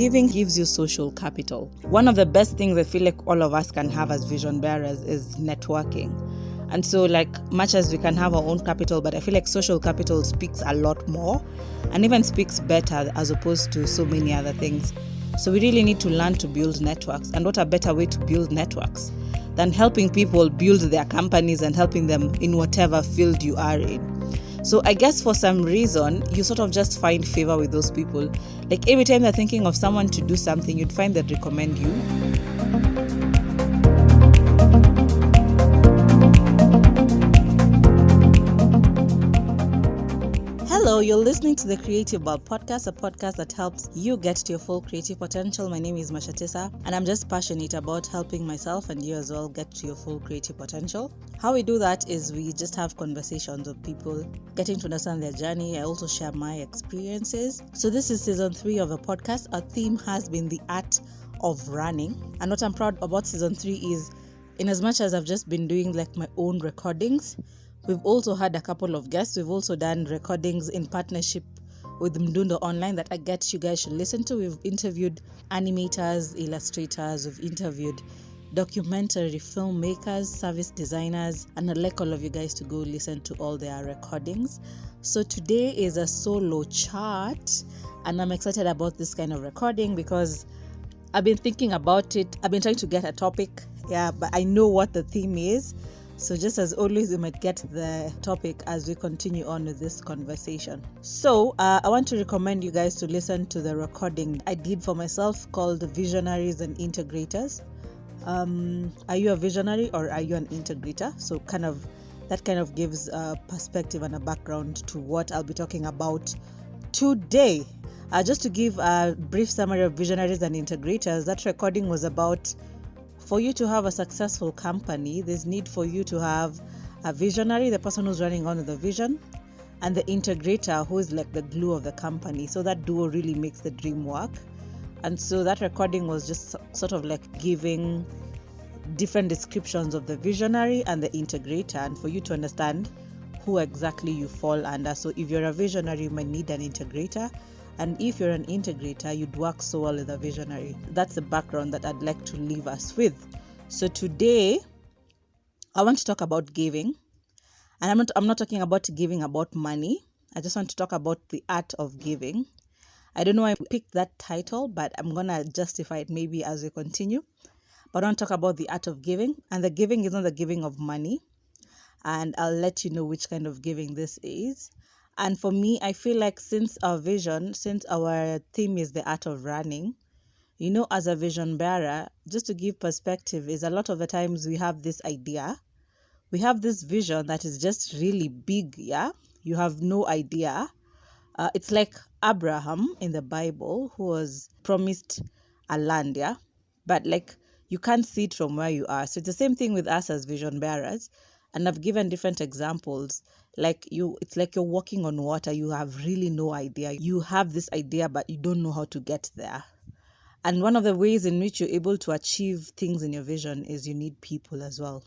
giving gives you social capital. One of the best things I feel like all of us can have as vision bearers is networking. And so, like, much as we can have our own capital, but I feel like social capital speaks a lot more and even speaks better as opposed to so many other things. So we really need to learn to build networks. And what a better way to build networks than helping people build their companies and helping them in whatever field you are in. So I guess for some reason, you sort of just find favor with those people. Like every time they're thinking of someone to do something, you'd find they'd recommend you. Hello, you're listening to the Creative Bulb Podcast, a podcast that helps you get to your full creative potential. My name is Marcia, and I'm just passionate about helping myself and you as well get to your full creative potential. How we do that is we just have conversations with people, getting to understand their journey. I also share my experiences. So this is season 3 of the podcast. Our theme has been the art of running. And what I'm proud about season 3 is, in as much as I've just been doing like my own recordings, we've also had a couple of guests. We've also done recordings in partnership with Mdundo Online that I get you guys should listen to. We've interviewed animators, illustrators, we've interviewed documentary filmmakers, service designers, and I'd like all of you guys to go listen to all their recordings. So today is a solo chat, and I'm excited about this kind of recording because I've been thinking about it. I've been trying to get a topic, but I know what the theme is. So just as always, we might get the topic as we continue on with this conversation. So I want to recommend you guys to listen to the recording I did for myself called Visionaries and Integrators. Are you a visionary or are you an integrator? So that kind of gives a perspective and a background to what I'll be talking about today. Just to give a brief summary of Visionaries and Integrators, that recording was about, for you to have a successful company, there's need for you to have a visionary, the person who's running on with the vision, and the integrator, who is like the glue of the company. So that duo really makes the dream work. And so that recording was just sort of like giving different descriptions of the visionary and the integrator, and for you to understand who exactly you fall under. So if you're a visionary, you might need an integrator. And if you're an integrator, you'd work so well with a visionary. That's the background that I'd like to leave us with. So today, I want to talk about giving. And I'm not talking about giving about money. I just want to talk about the art of giving. I don't know why I picked that title, but I'm going to justify it maybe as we continue. But I want to talk about the art of giving. And the giving is not the giving of money. And I'll let you know which kind of giving this is. And for me, I feel like since our theme is the art of running, as a vision bearer, just to give perspective, is a lot of the times we have this idea, we have this vision that is just really big, you have no idea. It's like Abraham in the Bible, who was promised a land, but like you can't see it from where you are. So it's the same thing with us as vision bearers. And I've given different examples. It's like you're walking on water. You have really no idea. You have this idea, but you don't know how to get there. And one of the ways in which you're able to achieve things in your vision is you need people as well.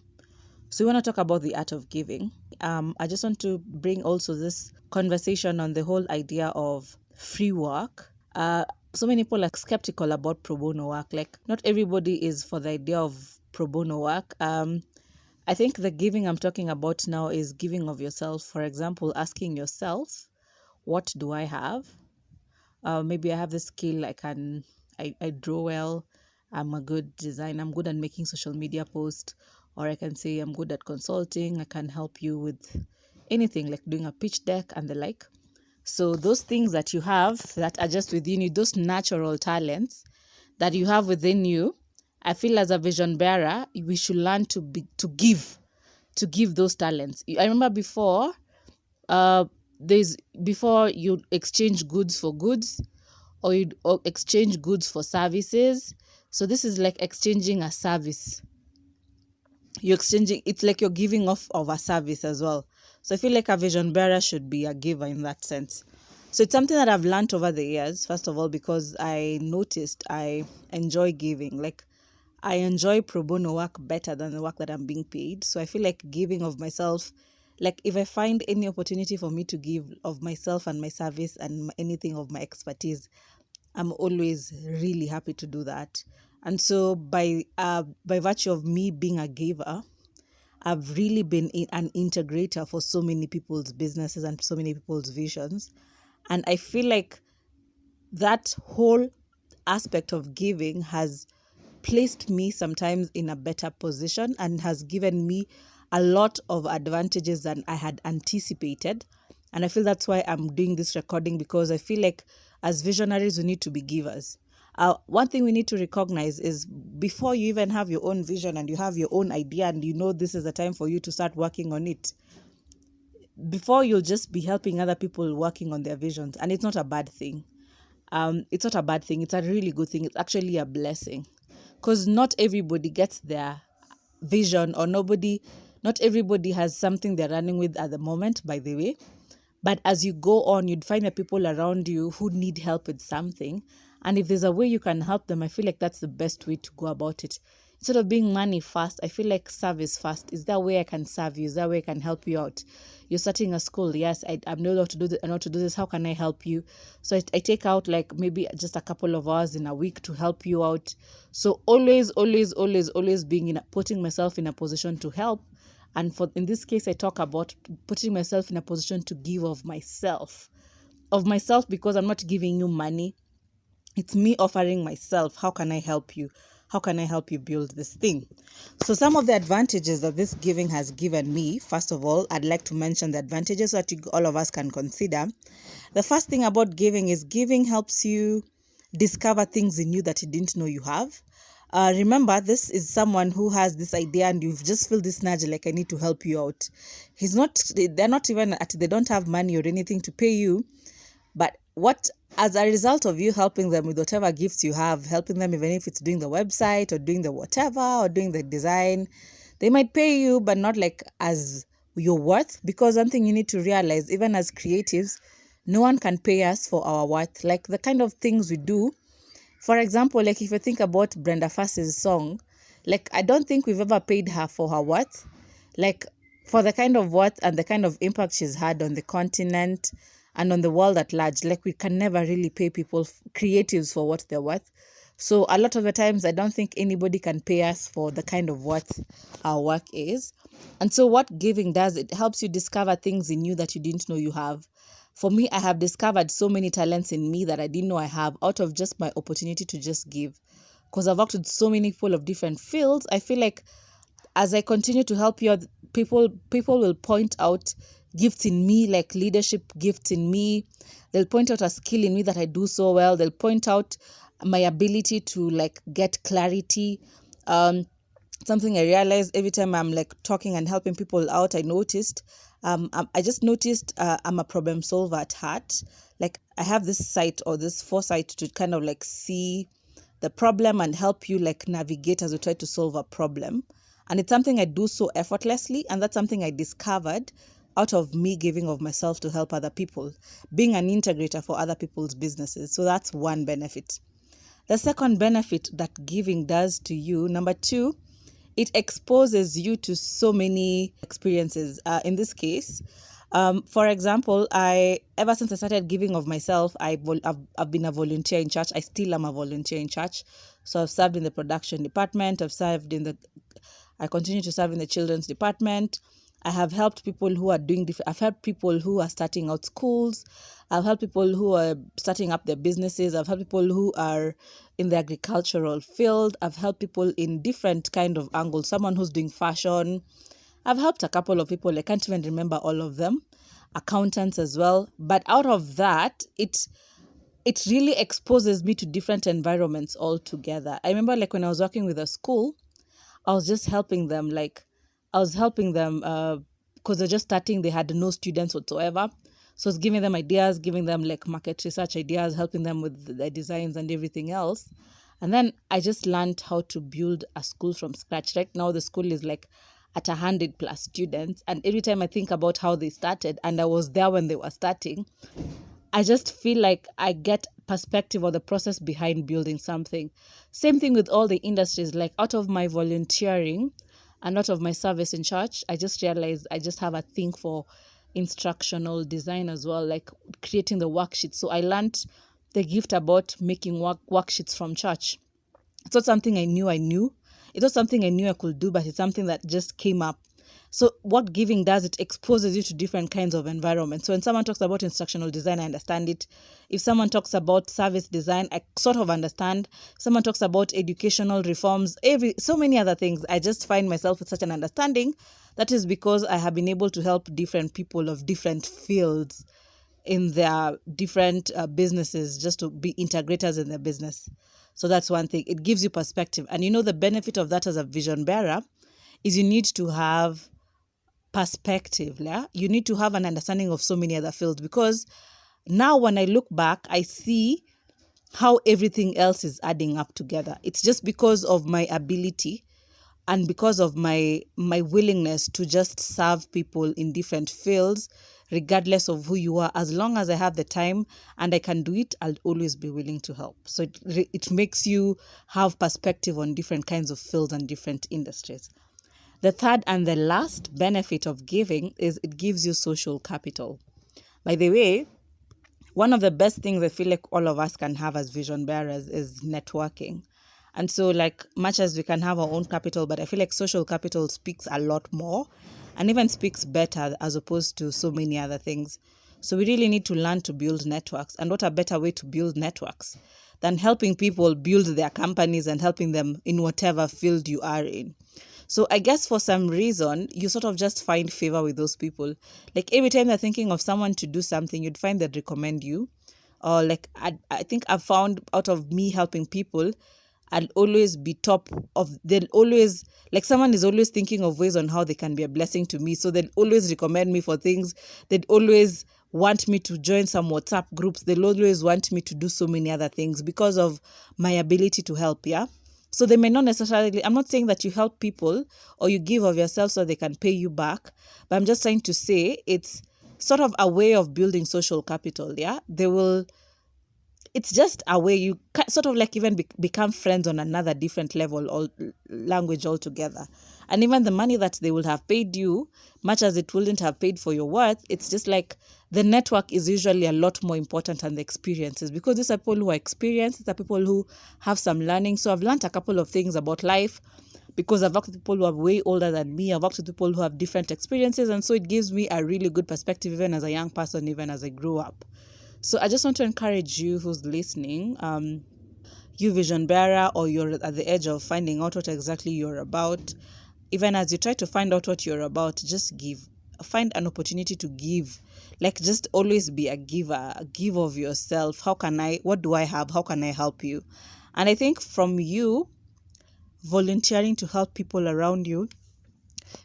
So we want to talk about the art of giving. I just want to bring also this conversation on the whole idea of free work. So many people are skeptical about pro bono work. Like, not everybody is for the idea of pro bono work. I think the giving I'm talking about now is giving of yourself. For example, asking yourself, what do I have? Maybe I have the skill, I draw well, I'm a good designer, I'm good at making social media posts, or I can say I'm good at consulting, I can help you with anything like doing a pitch deck and the like. So those things that you have that are just within you, those natural talents that you have within you, I feel as a vision bearer, we should learn to give those talents. I remember before you exchange goods for goods, or you exchange goods for services. So this is like exchanging a service. It's like you're giving off of a service as well. So I feel like a vision bearer should be a giver in that sense. So it's something that I've learned over the years, first of all, because I noticed I enjoy giving. Like, I enjoy pro bono work better than the work that I'm being paid. So I feel like giving of myself, like if I find any opportunity for me to give of myself and my service and anything of my expertise, I'm always really happy to do that. And so by virtue of me being a giver, I've really been an integrator for so many people's businesses and so many people's visions. And I feel like that whole aspect of giving has placed me sometimes in a better position and has given me a lot of advantages than I had anticipated. And I feel that's why I'm doing this recording, because I feel like as visionaries, we need to be givers. One thing we need to recognize is before you even have your own vision and you have your own idea and you know this is the time for you to start working on it, before you'll just be helping other people working on their visions. And it's not a bad thing. It's not a bad thing. It's a really good thing. It's actually a blessing, because not everybody gets their vision, or not everybody has something they're running with at the moment, by the way. But as you go on, you'd find the people around you who need help with something. And if there's a way you can help them, I feel like that's the best way to go about it. Instead of being money first, I feel like service first. Is there a way I can serve you? Is there a way I can help you out? You're starting a school. Yes, I'm not allowed to do this. I know to do this. How can I help you? So I take out like maybe just a couple of hours in a week to help you out. So always being putting myself in a position to help. And in this case, I talk about putting myself in a position to give of myself, because I'm not giving you money. It's me offering myself. How can I help you? How can I help you build this thing? So some of the advantages that this giving has given me, first of all, I'd like to mention the advantages that all of us can consider. The first thing about giving is giving helps you discover things in you that you didn't know you have. Remember, this is someone who has this idea and you just feel this nudge, like I need to help you out. They're not even they don't have money or anything to pay you. But as a result of you helping them with whatever gifts you have, helping them even if it's doing the website or doing the whatever or doing the design, they might pay you, but not like as your worth. Because one thing you need to realize, even as creatives, no one can pay us for our worth. Like the kind of things we do. For example, like if you think about Brenda Fass's song, like I don't think we've ever paid her for her worth. Like for the kind of worth and the kind of impact she's had on the continent and on the world at large, like we can never really pay people, creatives, for what they're worth. So a lot of the times, I don't think anybody can pay us for the kind of worth our work is. And so what giving does, it helps you discover things in you that you didn't know you have. For me, I have discovered so many talents in me that I didn't know I have out of just my opportunity to just give. Because I've worked with so many people of different fields, I feel like as I continue to help you, people will point out gifts in me, like leadership gifts in me. They'll point out a skill in me that I do so well. They'll point out my ability to like get clarity. Something I realized every time I'm like talking and helping people out, I just noticed I'm a problem solver at heart. Like I have this sight or this foresight to kind of like see the problem and help you like navigate as you try to solve a problem. And it's something I do so effortlessly. And that's something I discovered out of me giving of myself to help other people, being an integrator for other people's businesses. So that's one benefit. The second benefit that giving does to you, number two, it exposes you to so many experiences. In this case, for example, ever since I started giving of myself, I've been a volunteer in church. I still am a volunteer in church. So I've served in the production department. I continue to serve in the children's department. I have helped people who are I've helped people who are starting out schools. I've helped people who are starting up their businesses. I've helped people who are in the agricultural field. I've helped people in different kind of angles. Someone who's doing fashion. I've helped a couple of people. I can't even remember all of them. Accountants as well. But out of that, it really exposes me to different environments altogether. I remember like when I was working with a school, I was just helping them. Because they're just starting, they had no students whatsoever. So I was giving them ideas, giving them like market research ideas, helping them with the designs and everything else. And then I just learned how to build a school from scratch. Right now, the school is like at 100+ students. And every time I think about how they started, and I was there when they were starting, I just feel like I get perspective of the process behind building something. Same thing with all the industries, like out of my volunteering and out of my service in church, I just realized I just have a thing for instructional design as well, like creating the worksheets. So I learned the gift about making worksheets from church. It's not something I knew. It's not something I knew I could do, but it's something that just came up. So what giving does, it exposes you to different kinds of environments. So when someone talks about instructional design, I understand it. If someone talks about service design, I sort of understand. Someone talks about educational reforms, so many other things. I just find myself with such an understanding. That is because I have been able to help different people of different fields in their different businesses, just to be integrators in their business. So that's one thing. It gives you perspective. And the benefit of that as a vision bearer is you need to have perspective. Yeah? You need to have an understanding of so many other fields, because now when I look back, I see how everything else is adding up together. It's just because of my ability and because of my willingness to just serve people in different fields, regardless of who you are. As long as I have the time and I can do it, I'll always be willing to help. So it makes you have perspective on different kinds of fields and different industries. The third and the last benefit of giving is it gives you social capital. By the way, one of the best things I feel like all of us can have as vision bearers is networking. And so, like, much as we can have our own capital, but I feel like social capital speaks a lot more and even speaks better as opposed to so many other things. So we really need to learn to build networks. And what a better way to build networks than helping people build their companies and helping them in whatever field you are in. So I guess for some reason, you sort of just find favor with those people. Like every time they're thinking of someone to do something, you'd find they'd recommend you. Or like, I think I've found out of me helping people, I'll always be they'll always, like someone is always thinking of ways on how they can be a blessing to me. So they'll always recommend me for things. They'd always want me to join some WhatsApp groups. They'll always want me to do so many other things because of my ability to help, yeah? So they may not necessarily, I'm not saying that you help people or you give of yourself so they can pay you back, but I'm just trying to say it's sort of a way of building social capital, yeah? It's just a way you sort of like even become friends on another different level or language altogether. And even the money that they will have paid you, much as it wouldn't have paid for your worth, it's just like the network is usually a lot more important than the experiences, because these are people who are experienced, these are people who have some learning. So I've learned a couple of things about life because I've worked with people who are way older than me. I've worked with people who have different experiences. And so it gives me a really good perspective, even as a young person, even as I grew up. So I just want to encourage you who's listening, you vision bearer, or you're at the edge of finding out what exactly you're about. Even as you try to find out what you're about, just give. Find an opportunity to give. Like, just always be a giver. Give of yourself. What do I have? How can I help you? And I think from you volunteering to help people around you,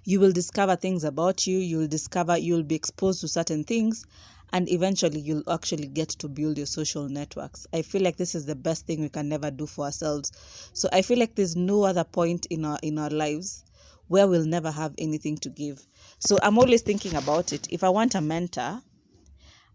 you will discover things about you. You'll be exposed to certain things. And eventually, you'll actually get to build your social networks. I feel like this is the best thing we can never do for ourselves. So I feel like there's no other point in our lives where we'll never have anything to give. So I'm always thinking about it. If I want a mentor,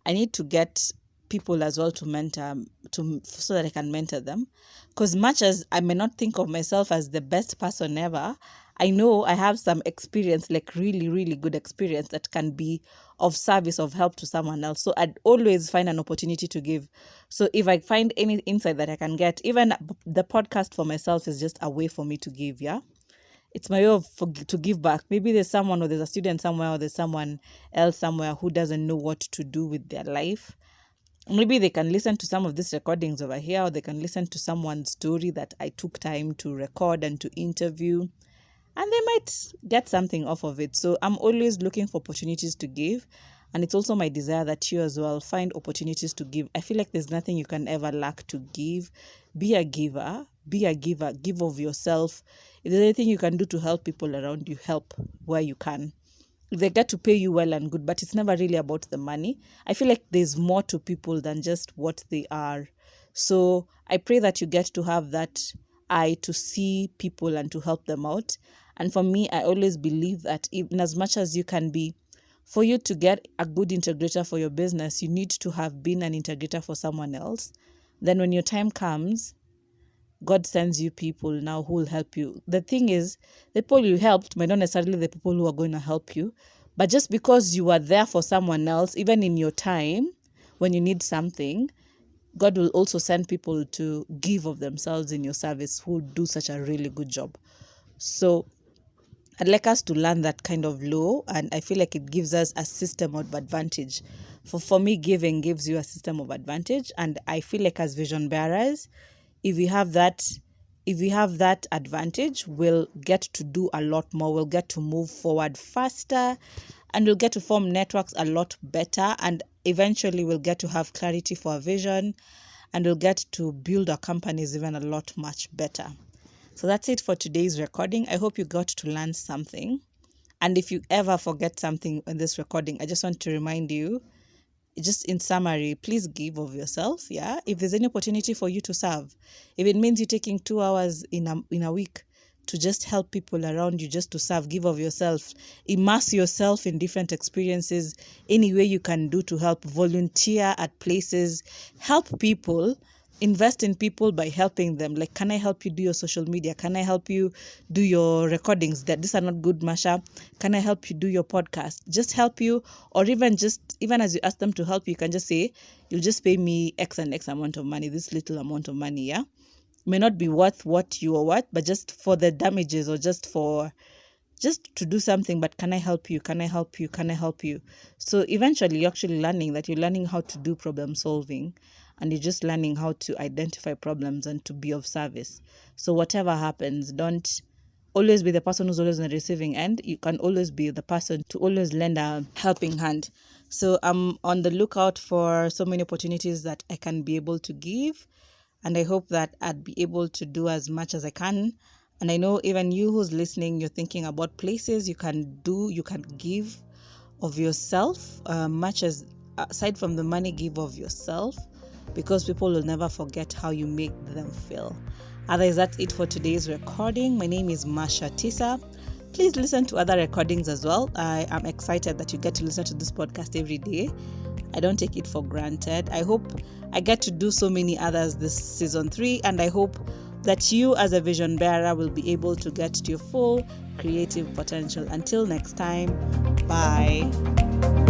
I need to get people as well to mentor, so that I can mentor them. Because much as I may not think of myself as the best person ever, I know I have some experience, like really, really good experience that can be of service, of help to someone else. So I'd always find an opportunity to give. So if I find any insight that I can get, even the podcast for myself is just a way for me to give, yeah? It's my way to give back. Maybe there's someone, or there's a student somewhere, or there's someone else somewhere who doesn't know what to do with their life. Maybe they can listen to some of these recordings over here, or they can listen to someone's story that I took time to record and to interview, and they might get something off of it. So I'm always looking for opportunities to give. And it's also my desire that you as well find opportunities to give. I feel like there's nothing you can ever lack to give. Be a giver. Give of yourself. If there's anything you can do to help people around you, help where you can. If they get to pay you, well and good, but it's never really about the money. I feel like there's more to people than just what they are. So I pray that you get to have that eye to see people and to help them out. And for me, I always believe that even as much as you can be, for you to get a good integrator for your business, you need to have been an integrator for someone else. Then when your time comes, God sends you people now who will help you. The thing is, the people you helped might not necessarily be the people who are going to help you. But just because you are there for someone else, even in your time, when you need something, God will also send people to give of themselves in your service who do such a really good job. So I'd like us to learn that kind of law, and I feel like it gives us a system of advantage. For me, giving gives you a system of advantage, and I feel like as vision bearers, if we have that advantage, we'll get to do a lot more. We'll get to move forward faster, and we'll get to form networks a lot better, and eventually we'll get to have clarity for our vision, and we'll get to build our companies even a lot much better. So that's it for today's recording. I hope you got to learn something. And if you ever forget something in this recording, I just want to remind you, just in summary, please give of yourself. Yeah. If there's any opportunity for you to serve, if it means you taking 2 hours in a week to just help people around you, just to serve, give of yourself, immerse yourself in different experiences, any way you can do to help, volunteer at places, help people, invest in people by helping them. Like, can I help you do your social media? Can I help you do your recordings that these are not good, Marcia? Can I help you do your podcast? Just help you, or even as you ask them to help you, you can just say, you'll just pay me X and X amount of money, this little amount of money, yeah? May not be worth what you are worth, but just for the damages, or just to do something. But can I help you? Can I help you? Can I help you? So eventually you're actually you're learning how to do problem solving, and you're just learning how to identify problems and to be of service. So whatever happens, don't always be the person who's always on the receiving end. You can always be the person to always lend a helping hand. So I'm on the lookout for so many opportunities that I can be able to give. And I hope that I'd be able to do as much as I can. And I know even you who's listening, you're thinking about places you can give of yourself, much as aside from the money, give of yourself, because people will never forget how you make them feel. Otherwise, that's it for today's recording. My name is Marcia Tisa. Please listen to other recordings as well. I am excited that you get to listen to this podcast every day. I don't take it for granted. I hope I get to do so many others this season 3, and I hope that you as a vision bearer will be able to get to your full creative potential. Until next time, bye.